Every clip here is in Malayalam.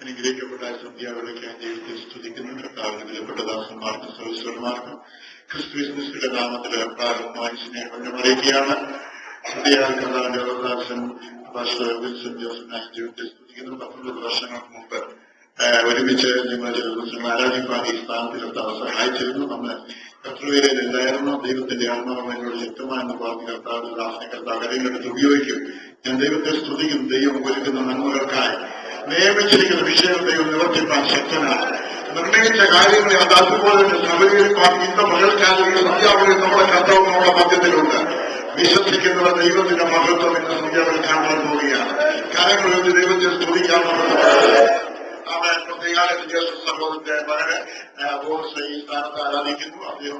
അനുഗ്രഹിക്കപ്പെട്ട സന്ധ്യാവിളിക്കാൻ ദൈവത്തെ സ്തുതിക്കുന്നു. കർത്താവിന് വിലപ്പെട്ട ദാസന്മാർക്കും സഹോദരന്മാർക്കും ക്രിസ്തുവിന്റെ നാമത്തില് പ്രാരംഭമായി സ്നേഹം അറിയിക്കുകയാണ്. കർത്താവിന്റെ അവകാശം വിൽസൺ ജോസഫിനെ ദൈവത്തെ സ്തുതിക്കുന്നു. 19 വർഷങ്ങൾക്ക് മുമ്പ് ഒരുമിച്ച് ഞങ്ങൾ ചില ദിവസങ്ങൾ ആരാധിക്കാൻ ഈ സ്ഥാനത്തിലെത്താൻ സഹായിച്ചിരുന്നു. നമ്മൾ കർത്തൃവേലയിലായിരുന്നു. ദൈവത്തിന്റെ ആത്മാവ് എന്നോട് ശക്തമായെന്ന് പറഞ്ഞ് കർത്താവ് ദാസനെ കർത്താവ് കരങ്ങളെടുത്ത് ഉപയോഗിക്കും. ഞാൻ ദൈവത്തെ സ്തുതിക്കും. ദൈവം ഒരുക്കുന്ന നന്മകൾക്കായി നിയമിച്ചിരിക്കുന്ന വിഷയം ദൈവം നിവർത്തിക്കാൻ ശക്തനാണ്. നിർണയിച്ച കാര്യങ്ങളെ അത് അതുപോലെ തന്നെ സബലീകരിക്കാൻ ഇന്ന് പകൽക്കാലം ഈ സന്ധ്യാവിളിൽ നമ്മുടെ കർത്താവ് നമ്മുടെ മധ്യത്തിലുണ്ട്. വിശ്വസിക്കുന്നവർ ദൈവത്തിന്റെ മഹത്വം ഇന്ന് സന്ധ്യാവിളിൽ കാണാൻ പോവുകയാണ്. കാര്യങ്ങളിൽ ദൈവത്തെ സ്തുതിക്കാൻ സഹോദരന്റെ മകന് ബോസ് ഈ സ്ഥാനത്ത് ആരാധിക്കുന്നു. അദ്ദേഹം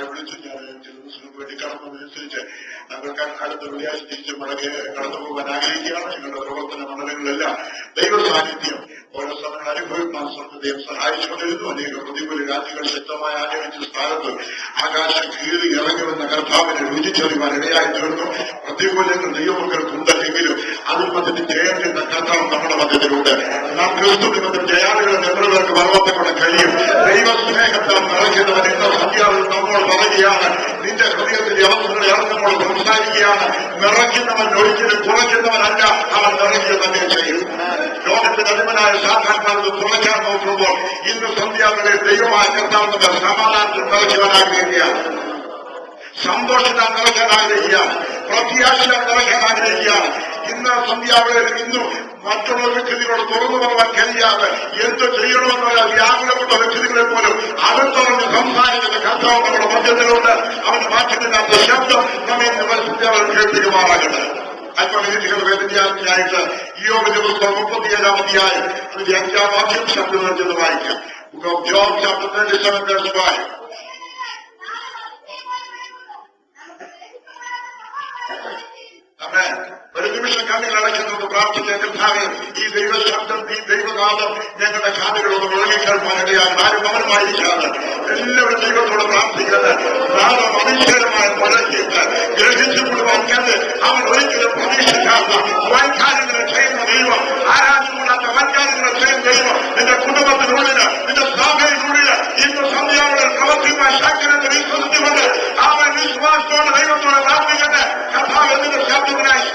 വിളിച്ചു. ഞാൻ ചില ദിവസങ്ങൾക്ക് വേണ്ടി കടന്നതനുസരിച്ച് ഞങ്ങൾക്ക് അടുത്ത വെള്ളിയാഴ്ച തിരിച്ച് മടങ്ങി കടന്നു പോകാൻ ആഗ്രഹിക്കുകയാണ്. ഞങ്ങളുടെ പ്രവർത്തന മണ്ഡലങ്ങളെല്ലാം ദൈവ സാന്നിധ്യം ഓരോ സമയങ്ങൾ അനുഭവിക്കാൻ ദൈവം സഹായിച്ചുകൊണ്ടിരുന്നു. അനേക പ്രതികൂല രാജ്യങ്ങൾ ശക്തമായി ആഗ്രഹിച്ച സ്ഥാനത്ത് ആകാശം കീറി ഇറങ്ങുമെന്ന കർത്താവിനെ രുചിച്ചറിയുവാൻ ഇടയായി തീർന്നു. പ്രതികൂലങ്ങൾ ദൈവമക്കൾക്കുണ്ടെങ്കിലും അതിൽ മധ്യത്തിൽ ജയത്തിന്റെ കർത്താവ് നമ്മുടെ മധ്യത്തിലുണ്ട്. നാം ക്രിസ്തു നിമിത്തം ജയാളികളുടെ എത്ര പേർക്ക് പർവ്വത്തെ കൊണ്ട് കഴിയും. ദൈവസ്നേഹത്താൽ നിറയ്ക്കുന്നവൻ ഇന്ന് സന്ധ്യാവിൽ നമ്മൾ പറയുകയാണ്. നിന്റെ ഹൃദയത്തിന്റെ അവസ്ഥകളെ നമ്മൾ സംസാരിക്കുകയാണ്. നിറയ്ക്കുന്നവൻ ഒരിക്കലും കുറയ്ക്കുന്നവനല്ല, അവൻ നിറയ്ക്കുക തന്നെ ചെയ്യും. ലോകത്തിന് അധിപനായ സാധാരണ തുറക്കാൻ നോക്കുമ്പോൾ ഇന്ന് സന്ധ്യാവിലെ ദൈവമായ കർത്താവ് നമ്മൾ സമാധാനത്തിൽ നിറയ്ക്കുവാൻ ആഗ്രഹിക്കുകയാണ്. സന്തോഷത്താൽ നിറയ്ക്കാൻ ആഗ്രഹിക്കുകയാണ്. പ്രത്യാശയാൽ നിറയ്ക്കാൻ ആഗ്രഹിക്കുകയാണ്. ഇന്ന് സന്ധ്യാവേളയിൽ ഇന്നും മറ്റുള്ള വ്യക്തികളോട് തുറന്നു പറയാൻ കഴിയാതെ എന്ത് ചെയ്യണമെന്നുള്ള വ്യാകുലപ്പെട്ട വ്യക്തികളെ പോലും അടുത്തുറഞ്ഞ് സംസാരിക്കുന്ന കർത്താവ് നമ്മുടെ മധ്യത്തിലുണ്ട്. അവന് മാറ്റമില്ലാത്ത ശബ്ദം നമ്മെ സന്ധ്യാവേളയിൽ കേൾപ്പിക്കുമാറാകട്ടെ. അല്പനിധികൾ വേദനയായിട്ട് യോബിന്റെ പുസ്തകം 37-ാം അധ്യായം അതിന്റെ 5-ാം വാക്യം ശബ്ദം ചെന്ന് വായിക്കാം. Job chapter 37 verse 5. ഒരു നിമിഷം കണ്ണിൽ അടയ്ക്കുന്നത് പ്രാർത്ഥിക്കാൻ കർത്താവേ, ഈ ദൈവശബ്ദം, ഈ ദൈവനാദം ഞങ്ങളുടെ കാതുകളൊന്ന് മുഴങ്ങിക്കേൾപ്പാൻ ഇടയാകും. ആരും മൗനമായിരിക്കാതെ എല്ലാവരും ദൈവത്തോട് പ്രാർത്ഥിക്കുന്നത് നാദം അതിശയമായ മുഴക്കിയിട്ട് ഗ്രഹിച്ചുകൊള്ളുവാൻ കണ്ട് അവൻ ഒരിക്കലും പ്രതീക്ഷിക്കാത്ത വൻകാര്യങ്ങളെ ചെയ്യുന്ന ദൈവം, ആരാധനകൂടാത്ത വൻകാര്യങ്ങളെ ചെയ്യുന്ന ദൈവം നിന്റെ കുടുംബത്തിനുള്ളില്, നിന്റെ സഭയിനുള്ളില് ഇന്ന് സന്ധ്യാവിൽ പ്രവർത്തിക്കാൻ ശക്തനെന്ന് വിശ്വസിച്ചുകൊണ്ട് അവൻ വിശ്വാസത്തോടെ ദൈവത്തോടെ പ്രാർത്ഥിക്കട്ടെ. കർത്താവ് എന്നിന്റെ ശബ്ദത്തിനായി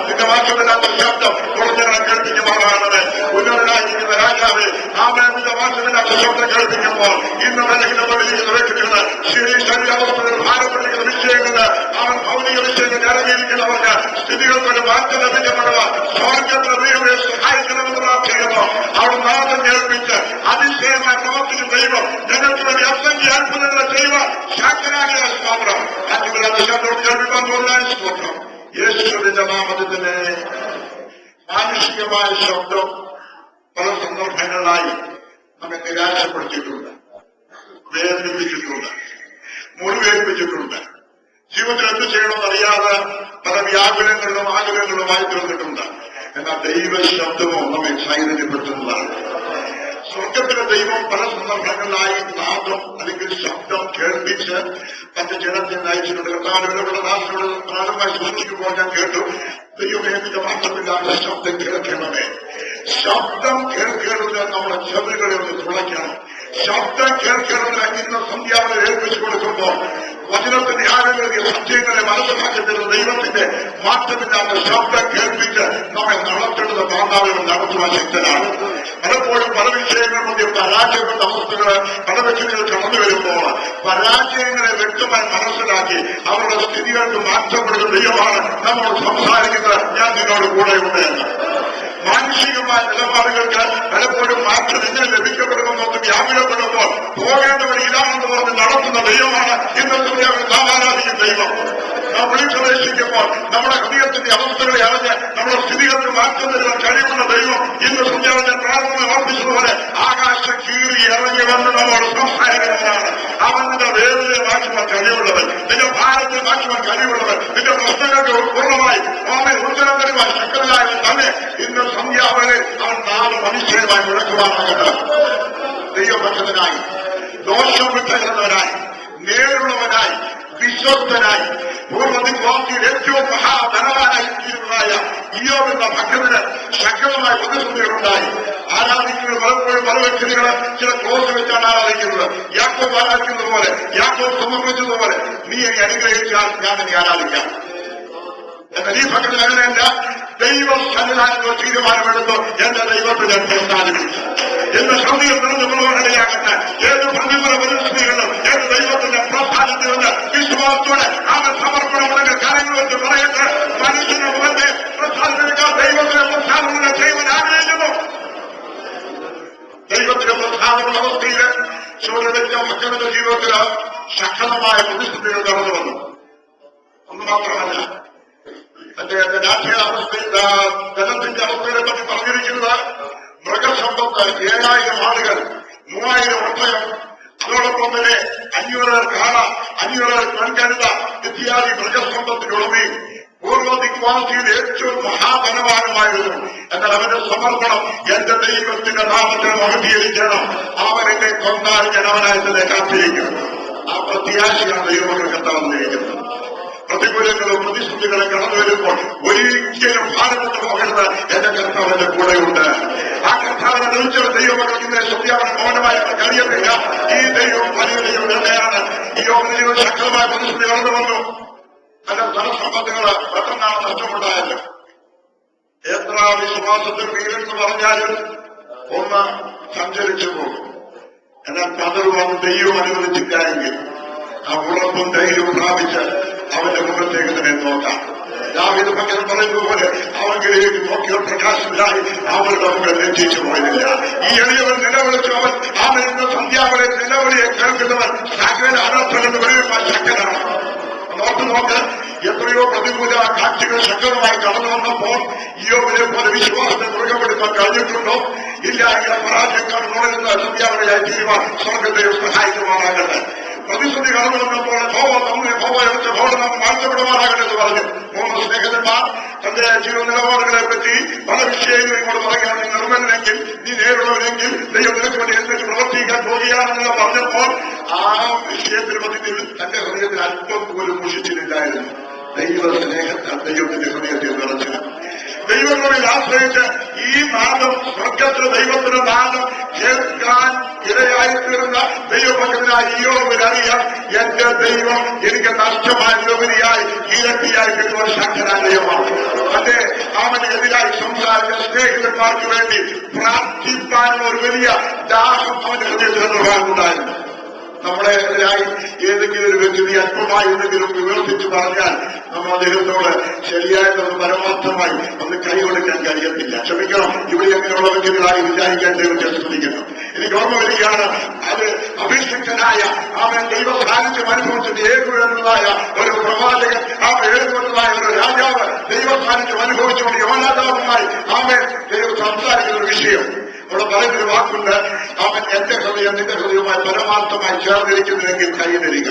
നിന്റെ വാക്യമില്ലാത്ത ശബ്ദം കുറഞ്ഞവരെ കേൾപ്പിക്കുമാറാണത്. ഉന്നതനായിരിക്കുന്ന രാജാവേ, ആമേന്റെ വാക്യമില്ലാത്ത ശബ്ദം കേൾപ്പിക്കുമ്പോൾ ഇന്ന് നിലകിലപ്പെട്ടിരിക്കുന്ന വ്യക്തികള് ശരീരാവസ്ഥകൾ ഭാരപ്പെട്ടിരിക്കുന്ന വിഷയങ്ങള് അവൻ ഭൗതിക വിഷയങ്ങൾ ഇറങ്ങിയിരിക്കുന്നവർക്ക് സ്ഥിതികൾക്കൊരു മാറ്റം ലഭിക്കപ്പെടുക സ്വർഗത്തിന് ദൈവത്തെ സഹായിക്കണമെന്ന് പ്രാർത്ഥിക്കുന്നു. അവിടെ നാദം കേൾപ്പിച്ച് അതിശയമായി പ്രവർത്തിക്കുന്ന ദൈവം ഞങ്ങൾക്ക് വേണ്ടി അസംഖ്യ അത്ഭുതങ്ങളെ ചെയ്യുവാൻ ശക്തനാകിയ സ്തോത്രം. അതിനുള്ള ശബ്ദം കേൾപ്പിക്കാൻ തോന്നാൻ സ്തോത്രം. യേശുവിന്റെ നാമത്തിന് മാനുഷികമായ ശബ്ദം പല സന്ദർഭങ്ങളിലായി നമ്മെ നിരാശപ്പെടുത്തിയിട്ടുണ്ട്, വേദനിപ്പിച്ചിട്ടുണ്ട്, മുറിവേൽപ്പിച്ചിട്ടുണ്ട്. ജീവിതത്തിൽ എന്ത് ചെയ്യണമെന്നറിയാതെ പല വ്യാകുലങ്ങളിലും ആഗ്രഹങ്ങളുമായി തീർന്നിട്ടുണ്ട്. എന്നാൽ ദൈവശബ്ദമോ നമ്മെ ചൈതന്യപ്പെടുത്തുന്നതാണ്. സ്വർഗത്തിലെ ദൈവം പല സന്ദർഭങ്ങളിലായി നാദം അല്ലെങ്കിൽ ശബ്ദം കേൾപ്പിച്ച് തന്റെ ജനത്തെ നയിച്ചിട്ടുണ്ട്. കർത്താവിനോട് ദാസനോട് പ്രാരംഭമായി സൂക്ഷിക്കുമ്പോൾ ഞാൻ കേട്ടു, ദൈവമേന്റെ മാത്രമില്ലാത്ത ശബ്ദം കേൾക്കണമേ. ശബ്ദം കേൾക്കണമെന്ന് നമ്മുടെ ചെവികളെ ഒന്ന് തുളയ്ക്കണം. ശബ്ദം കേൾക്കണമെന്ന് ഇന്ന് സന്ധ്യാവിനെ ഏൽപ്പിച്ചു കൊടുക്കുമ്പോൾ വചനത്തിന്റെ ആഴമേറിയ സത്യങ്ങളെ മനസ്സിലാക്കുന്ന ദൈവത്തിന്റെ മാറ്റമില്ലാത്ത ശബ്ദം കേൾപ്പിച്ച് നമ്മെ നടത്തേണ്ടത് മാതാവിനെ നടത്തുവാൻ ശക്തനാണ്. പലപ്പോഴും പല വിഷയങ്ങൾ മധ്യ പരാജയപ്പെട്ട അവസ്ഥകള് പല വ്യക്തികൾ കടന്നു വരുമ്പോൾ പരാജയങ്ങളെ വ്യക്തമായി മനസ്സിലാക്കി അവരുടെ സ്ഥിതികൾക്ക് മാറ്റപ്പെടുന്ന ദൈവമാണ് നമ്മോട് സംസാരിക്കുന്നത്. ഞാൻ നിന്നോട് കൂടെയുണ്ട് എന്ന്. മാനുഷികമായ നിലപാടുകൾക്ക് പലപ്പോഴും മാറ്റം എങ്ങനെ ലഭിക്കപ്പെടുമെന്നൊന്ന് വ്യാകുലപ്പെടുമ്പോൾ പോകേണ്ടവർ ഇതാണെന്ന് പറഞ്ഞ് നടത്തുന്ന ദൈവമാണ് ഇന്ന് ആരാധിക്കുന്ന ദൈവം. നാം വിളിച്ചുപേക്ഷിക്കുമ്പോൾ നമ്മുടെ ഹൃദയത്തിന്റെ അവസ്ഥകളെ അറിഞ്ഞ് നമ്മുടെ സ്ഥിതികൾക്ക് മാറ്റം തരുവാൻ കഴിവുള്ള ദൈവം ഇന്ന് സന്ധ്യാവിനെ പ്രാർത്ഥന ഓർപ്പിച്ചതുപോലെ ആകാശം കീറി ഇറങ്ങി വന്ന് നമ്മോട് സംസാരിക്കുന്നതാണ്. അവൻ നിന്റെ വേദനയെ മാറ്റുവാൻ കഴിവുള്ളവൻ, നിന്റെ ഭാരത്തെ മാറ്റുവാൻ കഴിവുള്ളവൻ, നിന്റെ പ്രശ്നങ്ങൾക്ക് പൂർണ്ണമായി അവനെ ഉത്തരം തരുവാൻ ശക്തനായവൻ തന്നെ ഇന്ന് സന്ധ്യാവനെ അവൻ 4 മനുഷ്യരുമായി മുഴക്കുവാനാകട്ടെ. ദൈവഭക്തനായി, ദോഷം വിട്ടുകിടന്നവനായി, നേരുള്ളവനായി, വിശ്വസ്തനായി, പൂർവ്വ വിശ്വാസിയിൽ ഏറ്റവും മഹാധനവാനായി ഇയ്യോബെന്ന ഭക്തന് ശക്തമായ പ്രതിസന്ധികളുണ്ടായി. ആരാധിക്കുന്നത് പലപ്പോഴും പല വ്യക്തികളെ ചില ക്ലോസ് വെച്ചാണ് ആരാധിക്കുന്നത്. യാക്കോബ് ആരാധിക്കുന്നത് പോലെ, യാക്കോബ് സമർപ്പിച്ചതുപോലെ നീ എന്നെ അനുഗ്രഹിച്ചാൽ ഞാൻ നിന്നെ ആരാധിക്കാം. എന്നാൽ ഈ ഭക്തൻ അങ്ങനെയല്ല. ദൈവം സന്നിധാനത്തോ തീരുമാനമെടുത്തോ എന്റെ ദൈവത്തെ ഞാൻ പ്രസാദിപ്പിച്ചു. എന്റെ ശ്രദ്ധയിൽ നിറഞ്ഞ പ്രവർത്തനയാകട്ടെ. ഏത് പ്രതിഫല പരിസ്ഥിതികളും എന്റെ ദൈവത്തിന്റെ പ്രസാദിച്ചുവെന്ന് വിശ്വാസത്തോടെ അവൻ സമർപ്പണമുള്ള കാര്യങ്ങൾ വെച്ച് പറയട്ടെ. മനുഷ്യന്റെ മുഖത്തെ പ്രസാദിപ്പിക്കാൻ ദൈവത്തിന്റെ പ്രസാദമുള്ള ചെയ്യുവാൻ ആഗ്രഹിക്കുന്നു. ദൈവത്തിന്റെ പ്രസാദമുള്ള അവസ്ഥയില് സൂര്യന്റെ മക്കളുടെ ജീവിതത്തില് ശക്തമായ പ്രതിസന്ധികൾ കടന്നു വന്നു. ഒന്ന് മാത്രമല്ല, അദ്ദേഹത്തെ രാഷ്ട്രീയ അവസ്ഥയിൽ ജനത്തിന്റെ അവസ്ഥയെ പറ്റി പറഞ്ഞിരിക്കുന്നത് മൃഗസമ്പത്ത് 7000 ആളുകൾ, 3000 ഒട്ടകം, അതോടൊപ്പം തന്നെ 500 കാള, 500 പെൺകഴുത ഇത്യാദി മൃഗസമ്പത്തിനുടമയും പൂർവ്വദിക്വാസിയിൽ ഏറ്റവും മഹാധനവാനുമായിരുന്നു. എന്നാൽ അവന്റെ സമർപ്പണം എന്റെ ദൈവത്തിന്റെ നാമത്തെ മഹത്വീകരിക്കണം. അവൻ എന്നെ കൊന്നാൽ ഞാൻ അവനായതിനെ കാത്തിരിക്കും. ആ പ്രത്യാശയാണ് ദൈവമക്കൾക്ക് തന്നിരിക്കുന്നത്. പ്രതികൂലങ്ങളും പ്രതിസന്ധികളും കടന്നു വരുമ്പോൾ ഒരിക്കലും ഭാരപ്പെട്ട് പോകരുത്. എന്റെ കർത്താവിന്റെ കൂടെയുണ്ട്. ആ കർത്താവിനെ തെളിച്ച ദൈവമക്കൾക്ക് ഇന്നലെ ശക്തിയാവൻ മൗനമായിട്ട് കഴിയത്തില്ല. ഈ ദൈവം വലിയ ദൈവം തന്നെയാണ്. ഈ യോഗ ശക്തമായ പ്രതിസന്ധി കടന്നു വന്നു. അതിന്റെ ധനസമ്പത്തുകൾ പെട്ടെന്നാണ് നഷ്ടമുണ്ടായത്. എത്ര വിശ്വാസത്തിൽ വീരെന്ന് പറഞ്ഞാലും ഒന്ന് സഞ്ചരിച്ചു പോകും. എന്നാൽ പതറുവാൻ ദൈവം അനുവദിച്ചിട്ടായെങ്കിൽ ആ ഉറപ്പും ധൈര്യവും പ്രാപിച്ച് അവന്റെ മുഖത്തേക്ക് തന്നെ നോക്കാം. ദാവീദ് ഭക്തൻ പറയുന്നത് പോലെ അവങ്കിലേക്ക് നോക്കിയ പ്രകാശമില്ലായി അവരുടെ മുഖം ലജ്ജിച്ചു പോയതില്ല. ഈ എളിയവൻ നിലവിളിച്ചു. അവൻ ഇന്ന് സന്ധ്യാവളെ നിലവിളിയെ കേൾക്കുന്നവൻ സകല അനർത്ഥമെന്ന് പറയുവാൻ ശക്തനാണ്. നോക്ക്, എത്രയോ പ്രതികൂല കാഴ്ചകൾ ശക്തമായി കടന്നു വന്നപ്പോൾ ഇയ്യോബിനെ പോലെ വിശ്വാസത്തെ മൃഗപ്പെടുത്താൻ കഴിഞ്ഞിട്ടുണ്ടോ? ഇല്ല. ഇങ്ങനെ പരാജയക്കാർ തുടരുന്ന സന്ധ്യാവളയായി തീരുവാൻ സ്വർഗത്തെ സഹായിക്കുവാനാകട്ടെ. പ്രതിസന്ധി കടന്നു വന്നപ്പോൾ എടുത്ത് ഭവനം മാറ്റപ്പെടുവാനാകട്ടെ എന്ന് പറഞ്ഞു. 3 സ്നേഹിതന്മാർ തന്റെ ജീവ നിലപാടുകളെ പറ്റി പല വിഷയങ്ങളും ഇങ്ങോട്ട് പറയുകയാണ്. നീ നിർമ്മലനെങ്കിൽ, നീ നേരിടുന്നവരെങ്കിൽ ദൈവം നിനക്ക് വേണ്ടി എന്തെങ്കിലും പ്രവർത്തിക്കാൻ പോകുകയാണെന്ന് പറഞ്ഞപ്പോൾ ആ വിഷയത്തിന് മധ്യത്തിൽ തന്റെ ഹൃദയത്തിൽ അല്പം പോലും മുഷിച്ചിട്ടില്ലായിരുന്നു. ദൈവ സ്നേഹത്താൽ ദൈവത്തിന്റെ ഹൃദയത്തിൽ നിറച്ചു. ദൈവങ്ങളിൽ ആശ്രയിച്ച് ഈ നാദം, സ്വർഗത്തിലെ ദൈവത്തിന്റെ നാദം കേൾക്കാൻ ഇടയായിത്തീർന്ന ദൈവഭക്തനായ ഇയ്യോബിനറിയാം, എന്റെ ദൈവം എനിക്ക് നഷ്ടമായതിലുപരിയായി ഇരട്ടിയായി കിട്ടുവാൻ ശക്തനായ ദൈവമാണ്. അതെ, അവനെതിരായി സംസാരിച്ച സ്നേഹിതന്മാർക്ക് വേണ്ടി പ്രാർത്ഥിപ്പാനുള്ള ഒരു വലിയ ദാഹം അവന്റെ ഹൃദയത്തിൽ ഉണ്ടായിരുന്നു. നമ്മളെ എതിരായി ഏതെങ്കിലും ഒരു വ്യക്തി അല്പമായി എന്തെങ്കിലും വിമർശിച്ചു പറഞ്ഞാൽ നമ്മൾ അദ്ദേഹത്തോട് ശരിയായിട്ടൊന്ന് പരമാർത്ഥമായി ഒന്ന് കൈ കൊടുക്കാൻ കഴിയത്തില്ല. ക്ഷമിക്കണം, ഇവിടെ അങ്ങനെയുള്ള വ്യക്തികളായി വിചാരിക്കാൻ ദൈവത്തെ ശ്രദ്ധിക്കുന്നു. എനിക്ക് ഓർമ്മ വരികയാണ്, അത് അഭിഷിക്തനായ അവൻ ദൈവ സാന്നിധ്യം അനുഭവിച്ചിട്ട് ഏകുവെന്നതായ ഒരു പ്രവാചകൻ, ആ ഏകുവെന്നതായ ഒരു രാജാവ് ദൈവ സാന്നിധ്യം അനുഭവിച്ചുകൊണ്ട് യോനാദാവുമായി അവൻ ദൈവം സംസാരിക്കുന്ന ഒരു വിഷയം. അവിടെ പറയുന്നൊരു വാക്കുണ്ട്, അവൻ എന്റെ ഹൃദയം നിന്റെ ഹൃദയവുമായി പരമാർത്ഥമായി ചേർന്നിരിക്കുന്നുവെങ്കിൽ കൈ തരിക.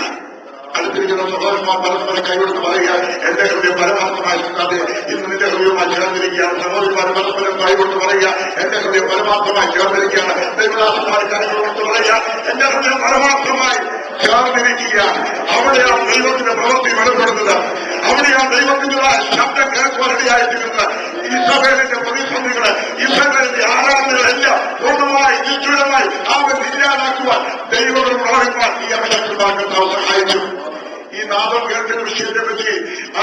അടുത്തിരിക്കുന്ന സഹോദരന്മാർ പരസ്പരം കൈകൊടുത്ത് പറയുക, എന്റെ ഹൃദയം പരമാർത്ഥമായി ഇന്ന് നിന്റെ ഹൃദയവുമായി ചേർന്നിരിക്കുകയാണ്. സഹോദരന്മാർ പരസ്പരം കൈകൊടുത്ത് പറയുക, എന്റെ ഹൃദയം പരമാർത്ഥമായി ചേർന്നിരിക്കുകയാണ്. ദൈവദാസന്മാർ കൈകൊടുത്ത് പറയുക, എന്റെ ഹൃദയം പരമാർത്ഥമായി ചേർന്നിരിക്കുകയാണ്. അവിടെയാണ് ദൈവത്തിന്റെ പ്രവൃത്തി വെളിപ്പെടുന്നത്. അവിടെയാണ് ദൈവത്തിൻ്റെതായ ശബ്ദം കേൾക്കുവാനിടയായിത്തീരുന്നത്. ഇസ്രായേലിന്റെ പ്രതിസന്ധികള്, ഇസ്രായേലിന്റെ ആരാധനകളെല്ലാം പൂർണ്ണമായി നിശ്ചിതമായി അവൻ ഇല്ലാതാക്കുവാൻ ദൈവങ്ങൾ പ്രവർത്തിക്കാൻ ഈ അഭിഷേകന്മാർക്ക് സഹായിച്ചു. ഈ നാദം കേൾക്കുന്ന വിഷയത്തെ പറ്റി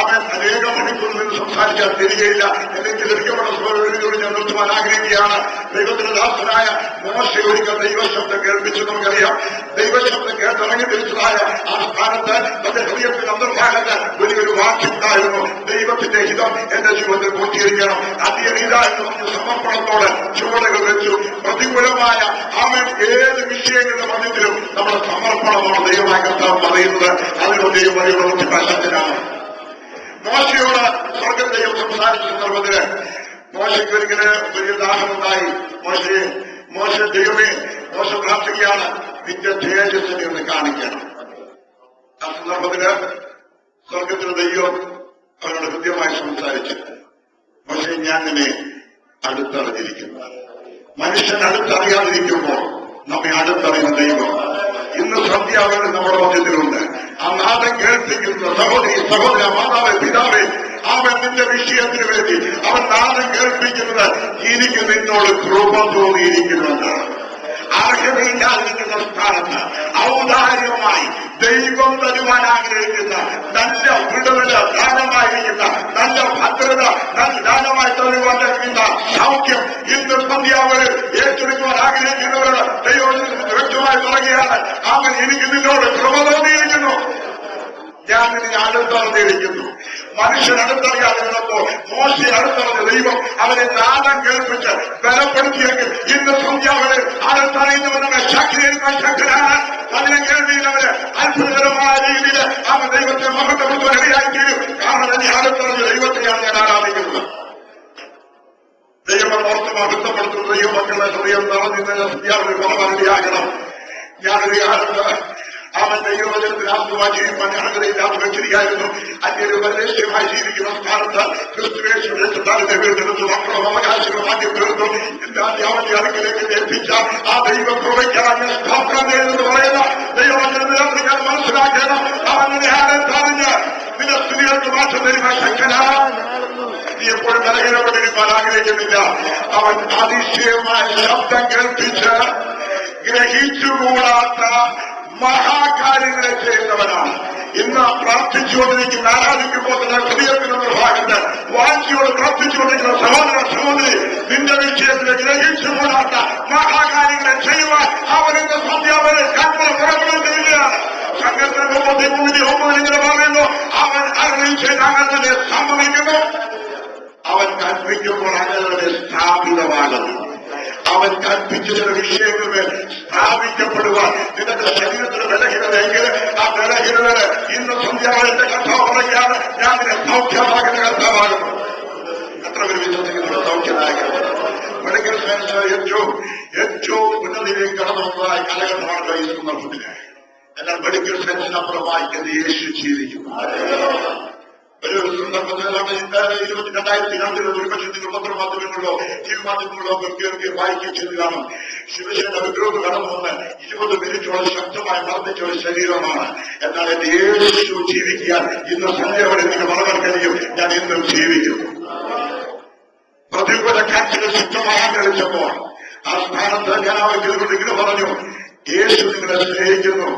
അവൻ അനേക മണിക്കൂറിൽ നിന്ന് സംസാരിക്കാൻ തിരികെയില്ല. എനിക്ക് ലഭിക്കപ്പെട്ട സ്വരൂപികളോട് ഞാൻ നിർത്തുവാൻ ആഗ്രഹിക്കുകയാണ്. ദൈവത്തിന്റെ ദാസനായ മോശെ ഒരിക്കൽ ദൈവശബ്ദം കേൾപ്പിച്ചു. നമുക്കറിയാം, ദൈവശബ്ദം കേട്ടിറങ്ങി തിരിച്ചതായ ആ സ്ഥാനത്ത് തന്റെ ഹൃദയത്തിന്റെ അന്തർഭാഗത്ത് വലിയൊരു വാക്യമുണ്ടായിരുന്നു, ദൈവത്തിന്റെ ഹിതം എന്റെ ജീവിതത്തിൽ പൂർത്തീകരിക്കണം. അതിയതായിട്ട് സമർപ്പണത്തോട് ചുവടുകൾ വെച്ചു. പ്രതികൂലമായ അവൻ ഏത് വിഷയങ്ങളുടെ മധ്യത്തിലും നമ്മുടെ സമർപ്പണമാണ് ദൈവമായ കർത്താവ് പറയുന്നത്. അതിലൊരു ദൈവം വലിയ പ്രവൃത്തി പ്രശസ്തനാണ്. മോശയോട് സ്വർഗം ദൈവം സംസാരിച്ച സന്ദർഭത്തില് മോശയ്ക്ക് ഒരിക്കല് വലിയ ദാഹമുണ്ടായി. മോശ ദൈവമേ, മോശ പ്രാർത്ഥിക്കുകയാണ്, നിന്റെ തേജസ്സിനെ ഒന്ന് കാണിക്കണം. ആ സന്ദർഭത്തില് സ്വർഗത്തിന് ദൈവം അവനോട് കൃത്യമായി സംസാരിച്ചു, പക്ഷേ ഞാൻ നിന്നെ അടുത്തറിഞ്ഞിരിക്കുന്നു. മനുഷ്യൻ അടുത്തറിയാതിരിക്കുമ്പോൾ നമ്മെ അടുത്തറിയുന്ന ദൈവം ഇന്ന് സന്ധ്യാവേള നമ്മുടെ മധ്യത്തിലുണ്ട്. ആ നാദം കേൾപ്പിക്കുന്ന സഹോദരി, സഹോദര, മാതാവേ, പിതാവേ, അവൻ നിന്റെ വിഷയത്തിന് വേണ്ടി, അവൻ നാദം കേൾപ്പിക്കുന്നത് എനിക്ക് നിന്നോട് കൃപ തോന്നിയിരിക്കുന്നുവെന്നാണ്. അർഹതയില്ലാതിരിക്കുന്ന സ്ഥാനത്ത് ഔദാര്യമായി ദൈവം തരുവാൻ ആഗ്രഹിക്കുന്ന നല്ല വിടുതല ദാനമായിരിക്കുന്ന നല്ല ഭദ്രത ദാനമായി തരുവാൻ കഴിയുന്ന സൗഖ്യം ഇന്ന് സന്ധ്യാവരെ ഏറ്റെടുക്കുവാൻ ആഗ്രഹിക്കുന്നവരോട് ദൈവം വ്യക്തമായി പറയുകയാണ്, അവൻ എനിക്ക് നിന്നോട് കൃപ തോന്നിയിരിക്കുന്നു. ഞാൻ നിന്നെ അടുത്തറിഞ്ഞിരിക്കുന്നു. മനുഷ്യൻ അടുത്തറിയാതിരുന്നപ്പോൾ മോശെ അടുത്തറിഞ്ഞ ദൈവം അവനെ നാദം കേൾപ്പിച്ച് ബലപ്പെടുത്തിയെങ്കിൽ ഇന്ന് സന്ധ്യാവരെ അടുത്തറിയുന്നവരുടെ ശക്തിയേൽക്കാൻ ശക്തരാണ്. അതിനെ കേൾവിയിലവര് അത്ഭുതകരമായ രീതിയിൽ അവൻ ദൈവത്തെ മഹത്വപ്പെടുത്തുവാൻ ഇടയായിത്തീരും. കാരണം എന്നെ അടുത്തറിഞ്ഞ ദൈവത്തെയാണ് ഞാൻ ആരാധിക്കുന്നത്. ദൈവം ഓർത്ത് മഹത്വപ്പെടുത്തുന്ന ദൈവമക്കളുടെ ഹൃദയം നിറഞ്ഞിരുന്ന സന്ധ്യാവരെ കുറവാനിടയാകണം. ഞാനൊരു കാലത്ത് അവൻ ദൈവവചനത്തിൽ ആത്മവാചിക്കാൻ അർഹതയില്ലാതെ വെച്ചിരിക്കായിരുന്നു. അന്യൊരു പരദേശമായി ജീവിക്കുന്ന സ്ഥാനത്ത് ക്രിസ്തുവേശുവിന്റെ വീണ്ടെടുത്ത് മക്കളും അവകാശങ്ങളും മാറ്റി തീർന്നു. എന്നാൽ അവന്റെ അടുക്കലേക്ക് എത്തിച്ച ആ ദൈവകൃപയ്ക്കാണ് സ്തോത്രം എന്ന് പറയുന്ന ദൈവവചനത്തിൽ ഞാൻ മനസ്സിലാക്കണം. അവനെ ആരെത്തറിഞ്ഞ് നിന്റെ സ്ത്രീകൾക്ക് മാറ്റം തരുവാൻ ശക്തനാണ്. നീ എപ്പോഴും ബലഹീനപ്പെട്ടിരിക്കാൻ ആഗ്രഹിക്കുന്നില്ല. അവൻ അതിശയമായ ശബ്ദം കേൾപ്പിച്ച് ഗ്രഹിച്ചുകൂടാത്ത മഹാകാര്യങ്ങളെ ചെയ്യുന്നവനാണ്. ഇന്ന് പ്രാർത്ഥിച്ചുകൊണ്ടിരിക്കുന്ന ആരാധിക്കുമ്പോൾ തന്നെ ഹൃദയത്തിനുള്ള ഭാഗത്ത് വാഞ്ചിയോട് പ്രാർത്ഥിച്ചുകൊണ്ടിരിക്കുന്ന സഹോദര സഹോദരി, നിന്റെ വിഷയത്തിൽ ഗ്രഹിച്ചുകൂടാത്ത മഹാകാര്യങ്ങളെ ചെയ്യുവാൻ അവനിന്ന് സന്ധ്യാവരെ കൽപ്പന പുറപ്പെടുത്തുകയാണ്. സംഘത്തിന് 39 ഇങ്ങനെ പറയുന്നു, അവൻ അറിവ് ചെയ്ത് അങ്ങനെ സമ്മതിക്കുന്നു. അവൻ കൽപ്പിക്കുമ്പോൾ അങ്ങനെ സ്ഥാപിതമാകുന്നു. അവൻ കൽപ്പിച്ചതിന്റെ വിഷയങ്ങളിൽ സ്ഥാപിക്കപ്പെടുവാൻ നിന്റെ ശരീരത്തിന് ബലഹീനതയെങ്കിൽ ആ ബലഹീനതന് ഇന്ന് സന്ധ്യാവന്റെ കർത്താവ് പറയുകയാണ്, ഞാൻ നിന്നെ സൗഖ്യമാകുന്ന കർത്താവാകുന്നു. എത്ര പേര് വിശ്വസിക്കുന്നുണ്ട് സൗഖ്യമാകുന്നത്? മെഡിക്കൽ സയൻസ് ഏറ്റവും ഉന്നതിയിലേക്ക് കടന്നു വന്നതായി കാലഘട്ടമാണ് ഈ സന്ദർഭത്തിന്. എന്നാൽ മെഡിക്കൽ സയൻസിനപ്പുറമായി എന്ന് യേശു ജീവിക്കുന്നു. ഒരു സന്ദർഭത്തിലാണ് 2002 ഒരുപക്ഷെ നിങ്ങൾ പത്രമാധ്യമങ്ങളിലോ ടി വി മാധ്യമങ്ങളോ ഒക്കെ വായിക്കുകയും ചെയ്ത് കാണും. ശിവസേന വിഗ്രഹം കടന്നു വന്ന് 20 മിനിറ്റോളം ശക്തമായി മർദ്ദിച്ച ഒരു ശരീരമാണ്. എന്നാൽ എന്റെ യേശു ജീവിക്കാൻ ഇന്ന് സന്ധ്യയോടെ എനിക്ക് വളരാൻ കഴിയും. ഞാൻ ഇന്നും ജീവിക്കുന്നു. പ്രതികൂല കാറ്റുകൾ ശക്തമായി ആഗ്രഹിച്ചപ്പോൾ ആ സ്ഥാനത്ത് ഞാൻ അവർക്ക് ഇങ്ങനെ പറഞ്ഞു, യേശു നിങ്ങളെ സ്നേഹിക്കുന്നു.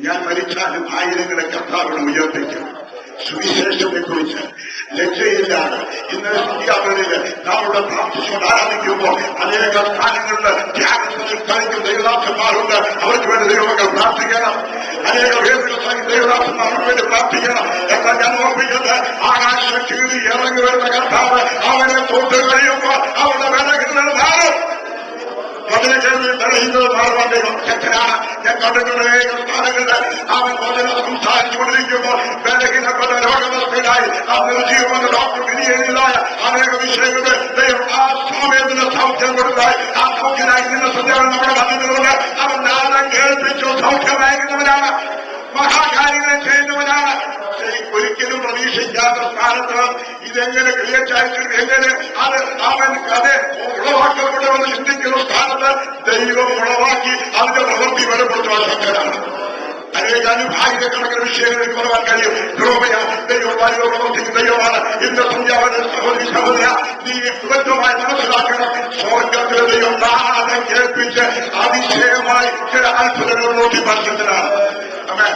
ഞാൻ മരിച്ചാലും ആയിരങ്ങളെ കർത്താവിനെ ഉയർത്തിക്കും. സുവിശേഷത്തെ കുറിച്ച് ലജ്ജയില്ലാതെ ഇന്നലെ സന്ധ്യാവേളയില് നമ്മളുടെ പ്രാർത്ഥിച്ചുകൊണ്ട് ആരാധിക്കുമ്പോൾ അനേക സ്ഥാനങ്ങളിൽ ധ്യാനത്തിൽ കളിക്കുന്ന ദൈവദാസന്മാരുണ്ട്. അവർക്ക് വേണ്ടി ദൈവമക്കൾ പ്രാർത്ഥിക്കണം. അനേക വേദികൾ ദൈവദാസന്മാർക്ക് വേണ്ടി പ്രാർത്ഥിക്കണം. എന്നാൽ ഞാൻ ഓർമ്മിക്കുന്നത് ആകാശം കീറി ഇറങ്ങി വരുന്ന കർത്താവ് അവനെ തൊട്ട് കഴിയുമ്പോൾ അവരുടെ വേദനകൾ മാറും. അതിനെ കേൾവി തടയുന്നത് മാറുവാൻ ദൈവം ശക്തനാണ്. ഞാൻ കണ്ടിട്ടുള്ള സ്ഥാനങ്ങളിൽ അവൻ വചനം സംസാരിച്ചുകൊണ്ടിരിക്കുമ്പോൾ ബലഹീനപ്പെട്ട രോഗവസ്ഥയിലായി ആ നിർജീവമെന്ന ഡോക്ടർ വിനിയോഗിച്ചതായ അനേക വിഷയങ്ങൾ ദൈവം ആ സമയത്തിന് സൗഖ്യം കൊടുത്തായി. ആ സൗഖ്യനായി നിന്ന സന്ധ്യാവൻ നമ്മുടെ മധ്യത്തിലുണ്ട്. അവൻ നാദം കേൾപ്പിച്ചു സൗഖ്യമായിരിക്കുന്നവനാണ്. മഹാകാര്യങ്ങളെ ചെയ്യുന്നവനാണ്. ഒരിക്കലും പ്രതീക്ഷിക്കാത്ത സ്ഥാനത്ത് ഇതെങ്ങനെ ക്രിയേറ്റായിട്ട് എങ്ങനെ അത് അവൻ അത് ഉളവാക്കപ്പെടുമെന്ന് ചിന്തിക്കുന്ന സ്ഥാനത്ത് ദൈവം ഉളവാക്കി അതിന്റെ പ്രവൃത്തി വെളിപ്പെടുത്തുവാൻ ശക്തനാണ്. അനേക അനുഭാവികക്കണക്കിന് വിഷയങ്ങളിലേക്ക് പറയാൻ കഴിയും. കൃപയാ ദൈവം പ്രവർത്തിക്കുന്ന ദൈവമാണ്. ഇന്ന് സന്ധ്യാവന സഹോദരി സഹോദര, നീ വ്യക്തമായി മനസ്സിലാക്കണം. സ്വർഗത്തിലെ ദൈവം നാദം കേൾപ്പിച്ച് അതിശയമായി ചില അത്ഭുതങ്ങൾ നോക്കി മത്സരത്തിലാണ്. അമ്മേ,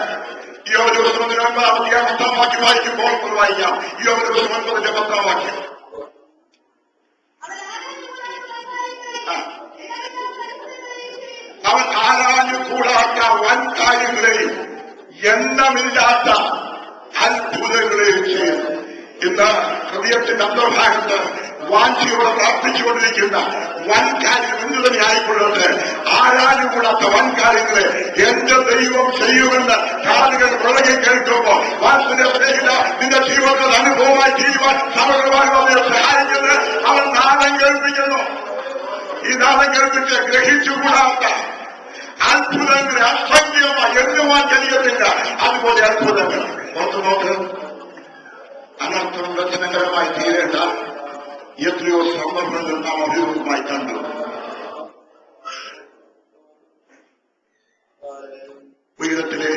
ഈ ഒരു ദിവസം 9 വാക്യം വായിക്കുമ്പോൾ വായിക്കാം. ഈ ഒരു ദിവസം 9 വാക്യം. അവൻ ആരാഞ്ഞു കൂടാത്ത വൻ കാര്യങ്ങളെയും എണ്ണമില്ലാത്ത അത്ഭുതങ്ങളെയും ചെയ്യുന്നു. ഇന്ന് ഹൃദയത്തിന്റെ അന്തർഭാഗത്ത് വാഞ്ചിയോടെ പ്രാർത്ഥിച്ചുകൊണ്ടിരിക്കുന്ന വൻ കാര്യം എന്തു തന്നെ ആയിക്കൊള്ളട്ടെ, ആരാനുകൂടാത്ത വൻ കാര്യങ്ങളെ എന്റെ ദൈവം ചെയ്യുമെന്ന് കാലുകൾ വിളകി കേൾക്കുമ്പോൾ വാത്സല്യ സ്നേഹിത നിന്റെ ജീവിതത്തിൽ അനുഭവമായി ചെയ്യുവാൻ സമഗ്രമായി അവനെ സഹായിക്കുന്നത് അവൻ നാദം കേൾപ്പിക്കുന്നു. ഈ നാദം കേൾപ്പിച്ച് ഗ്രഹിച്ചുകൂടാത്ത അത്ഭുതങ്ങളെ അസംഖ്യമായി എണ്ണുവാൻ കഴിയുന്നില്ല. അതുപോലെ അത്ഭുതങ്ങൾ പുറത്തു നോക്ക്. അനർത്ഥം ദർശനകരമായി തീരേണ്ട എത്രയോ സന്ദർഭങ്ങൾ നാം അഭിമുഖമായി കണ്ടു. ഉയരത്തിലെ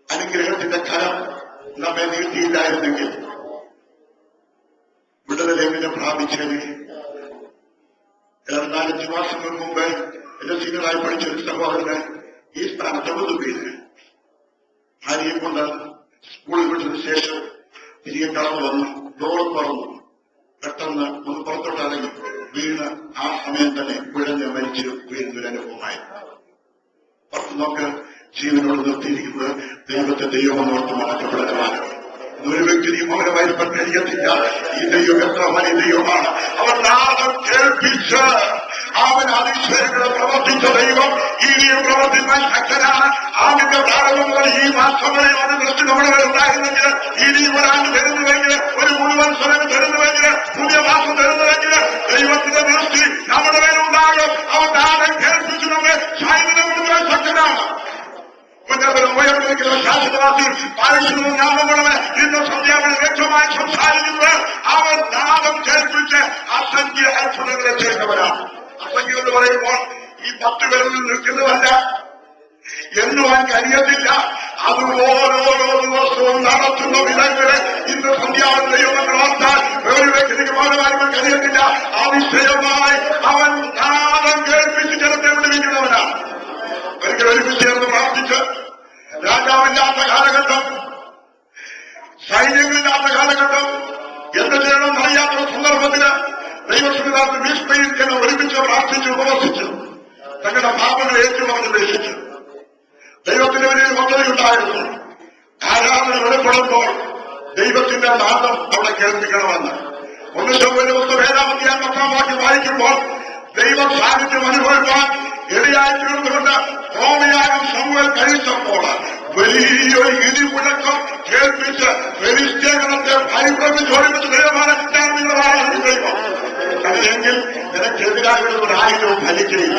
അനുഗ്രഹത്തിന്റെ കരം നമ്മെ നീട്ടിയില്ലായിരുന്നെങ്കിൽ യെരൂശലേമിനെ പ്രാപിച്ചേനെ. 4-5 മാസങ്ങൾക്ക് മുമ്പ് എന്റെ സീനിയറായി പഠിച്ചൊരു സഹോദരന് ഈ സ്ഥാനത്ത് 9 പേര് ഭാര്യയെ കൊണ്ട് സ്കൂളിൽ വിട്ടതിന് ശേഷം തിരികെ കടന്നു വന്നു. ഡോർ തുറന്നു. പെട്ടെന്ന് ഒന്ന് പുറത്തോട്ടിറങ്ങി വീണ് ആ സമയം തന്നെ കുഴഞ്ഞ് മരിച്ച് വീഴുന്നൊരു അനുഭവമായി. പുറത്ത് നോക്ക്, ജീവനോട് നിർത്തിയിരിക്കുന്നത് ദൈവത്തെ ദൈവമെന്നോർത്ത് മടക്കപ്പെടുവാനാണ്. ഒരു വ്യക്തിയും അവരെ വൈദ്യം കഴിയത്തില്ല. ഈ ദൈവം എത്ര വലിയ ദൈവമാണ്. അവർ നാദം കേൾപ്പിച്ച് അവൻ അതിശയങ്ങളെ പ്രവർത്തിച്ച ദൈവം ഇനിയും പ്രവർത്തിക്കാൻ ശക്തനാണ്. ആമിന്റെ പ്രാരംഭം മുതൽ ഈ മാസം വരെ ഒരു ദൃഷ്ടി നമ്മുടെ ഉണ്ടായിരുന്നെങ്കിൽ, ഇനിയും ഒരാണ്ട് തരുന്നുവെങ്കിൽ, ഒരു മുഴുവൻ സ്വരം തരുന്നുവെങ്കിൽ, പുതിയ മാസം തരുന്നുവെങ്കിൽ ദൈവത്തിന്റെ ദൃഷ്ടി നമ്മുടെ മേലുണ്ടാകും. അവൻ നാദം കേൾപ്പിച്ച് നമ്മെ സൈന്യം മുഴുവൻ ശക്തനാണ്. ഉയർന്നിരിക്കുന്ന ശാസ്ത്രവാസി പാരിശുദ്ധ നാമങ്ങളെ ഇന്ന് സന്ധ്യാവിൽ വ്യക്തമായി സംസാരിക്കുന്നത് അവൻ നാദം കേൾപ്പിച്ച് അസംഖ്യ അത്ഭുതങ്ങളെ ചെയ്യുന്നവരാണ്. അസംഖ്യം എന്ന് പറയുമ്പോൾ ഈ 10 പേരിൽ നിൽക്കുന്നതല്ല, എന്നുവാൻ കഴിയത്തില്ല. അത് ഓരോ ദിവസവും നടത്തുന്ന വിധങ്ങളെ ഇന്ന് സന്ധ്യാവിൽ ദൈവങ്ങൾ ഓർത്താൽ ഒരു വ്യക്തിക്ക് പോലുമാരുവാൻ കഴിയത്തില്ല. അതിശയമായി അവൻ നാദം കേൾപ്പിച്ച് ജനത്തെ വിടുവിക്കുന്നവനാണ്. ഒരിക്കൽ ഒരുമിച്ച് ചേർന്ന് പ്രാർത്ഥിച്ച് രാജാവില്ലാത്ത കാലഘട്ടം, സൈന്യങ്ങളില്ലാത്ത കാലഘട്ടം, എന്ത് ചെയ്യണമെന്ന് അറിയാത്ത സന്ദർഭത്തിന് ദൈവസന്നിധാനത്ത് ഭീഷ്മയിൽ ഞങ്ങൾ ഒരുമിച്ച് പ്രാർത്ഥിച്ച് ഉപവസിച്ചു. തങ്ങളുടെ പാപങ്ങൾ ഏറ്റുപറഞ്ഞ് ദേശിച്ചു. ദൈവത്തിന്റെ വലിയ പദ്ധതിയുണ്ടായിരുന്നു. ആരാധന വെളിപ്പെടുമ്പോൾ ദൈവത്തിന്റെ നാദം അവിടെ കേൾപ്പിക്കണമെന്ന്. 1 ശമൂവേൽ 7-10 വാക്യം വായിക്കുമ്പോൾ ദൈവ സാന്നിധ്യം അനുഭവിക്കാൻ ഇടയായി തീർന്നുകൊണ്ട് ഹോമയാഗം ശമൂവേൽ കഴിച്ചപ്പോൾ വലിയൊരു ഇടിമുഴക്കം കേൾപ്പിച്ച് ഫെലിസ്ത്യഗണത്തെ ഭയപ്രമിച്ച് ഓടിപ്പിച്ച് ദൈവമാണ് ഞാൻ നിങ്ങളുടെ ദൈവം. അങ്ങനെയെങ്കിൽ നിനക്കെതിരായുള്ള 1000 ഫലിക്കുകയില്ല.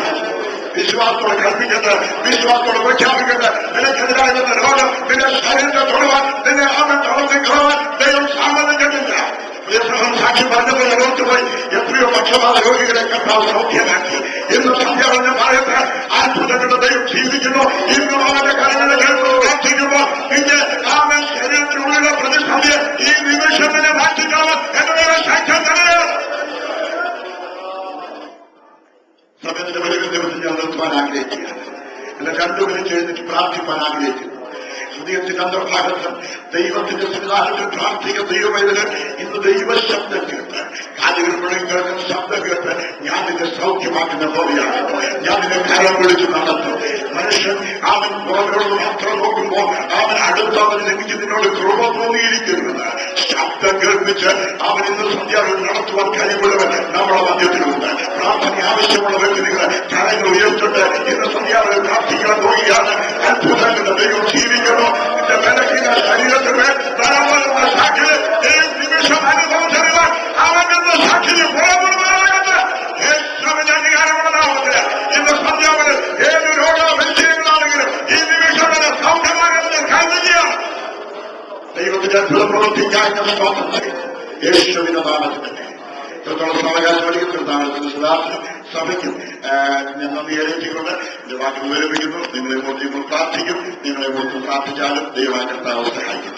വിശ്വാസത്തോടെ കൽപ്പിക്കട്ടെ, വിശ്വാസത്തോടെ പ്രഖ്യാപിക്കട്ടെ. നിനക്കെതിരായിരുന്ന രോഗം നിന്റെ ശരീരത്തെ തൊടുവാൻ, നിന്നെ അവൻ തുറന്ന് കളവാൻ ദൈവം സാമർഥ്യമില്ല. സാക്ഷി പറഞ്ഞപ്പോൾ ഓർത്തുപോയി. എത്രയോ പക്ഷപാത രോഗികളെ കർത്താവ് സൗഖ്യമാക്കി. ഇന്ന് സന്ധ്യാവെന്ന് പറയട്ടെ, അത്ഭുതങ്ങളുടെ ദൈവം ജീവിക്കുന്നു. ഇന്നും അവന്റെ കാര്യങ്ങളെ കേൾക്കുന്നു. പ്രാർത്ഥിക്കുമ്പോൾ നിന്റെ അവൻ ശരീരത്തിനുള്ളിലെ പ്രതിസന്ധിയെ ഈ നിമിഷം തന്നെ മാറ്റിക്കളവൻ എന്നതിനെ സാക്ഷ്യം തന്നെ. സമയത്തിന്റെ വലിയ ദിവസം ഞാൻ നിർത്തുവാൻ ആഗ്രഹിക്കുകയാണ്. എന്നെ 2 മിനിറ്റ് എഴുന്നിട്ട് പ്രാർത്ഥിപ്പാൻ ആഗ്രഹിക്കുന്നു. ഹൃദയത്തിന്റെ അന്തർഭാഗത്ത് ദൈവത്തിന്റെ സന്നിധാനത്തിൽ പ്രാർത്ഥിക്കുന്ന ദൈവവേദന ഇന്ന് ദൈവശബ്ദം കേട്ട്, കാലുകൾ മുഴുവൻ കേൾക്കുന്ന ശബ്ദം കേട്ട് ഞാൻ നിന്നെ സൗഖ്യമാക്കുന്ന പോലെയാണ്. ഞാൻ നിന്നെ കരം വിളിച്ച് നടത്തും. മനുഷ്യൻ അവൻ പുറമോട് മാത്രം നോക്കുമ്പോൾ അവൻ അടുത്തവൻ എനിക്ക് നിന്നോട് കൃപ തോന്നിയിരിക്കുന്നത് ശബ്ദം കേൾപ്പിച്ച് അവൻ ഇന്ന് സന്ധ്യാവിൽ നടത്തുവാൻ കഴിവുള്ളവൻ നമ്മുടെ മധ്യത്തിലുണ്ട്. പ്രാർത്ഥന ആവശ്യമുള്ള വ്യക്തികൾ കരങ്ങൾ ഉയർത്തിട്ട് ഇന്ന് സന്ധ്യാവിൽ പ്രാർത്ഥിക്കാൻ പോവുകയാണ്. അത്ഭുതങ്ങളുടെ ദൈവം ജീവിക്കുന്നു. നിന്റെ ബലഹീന ശരീരത്തിന് ധാരാളമുള്ള സാക്ഷിയെ നിമിഷം അനുഭവം തരുവാൻ അവൻ എന്ന സാക്ഷിയെ പുറപ്പെടുവാനാകട്ടെ. യേശുവിന്റെ അധികാരമുള്ള നാമത്തില് ഇന്ന് സന്ധ്യാവിൽ ഏത് രോഗാവസ്ഥയിലാണെങ്കിലും ഈ നിമിഷം തന്നെ സൗഖ്യമാകുന്നത് കരുതുകയാണ്. ദൈവത്തിന്റെ അത്ഭുതം പ്രവർത്തിക്കാൻ സ്വാഗതം ചെയ്യും. യേശുവിന്റെ നാമത്തിൽ തന്നെ ഇത്രത്തോളം സാവകാശം പഠിക്കുന്ന സുധാകരനും സഭയ്ക്കും ഞാൻ നന്ദി അറിയിച്ചുകൊണ്ട് എന്റെ വാക്കുകൾ വിവരിപ്പിക്കുന്നു. നിങ്ങളെ കുറിച്ച് പ്രാർത്ഥിക്കും. നിങ്ങളെ കുറിച്ച് പ്രാർത്ഥിച്ചാലും ദൈവമായ കർത്താവ് സഹായിക്കും.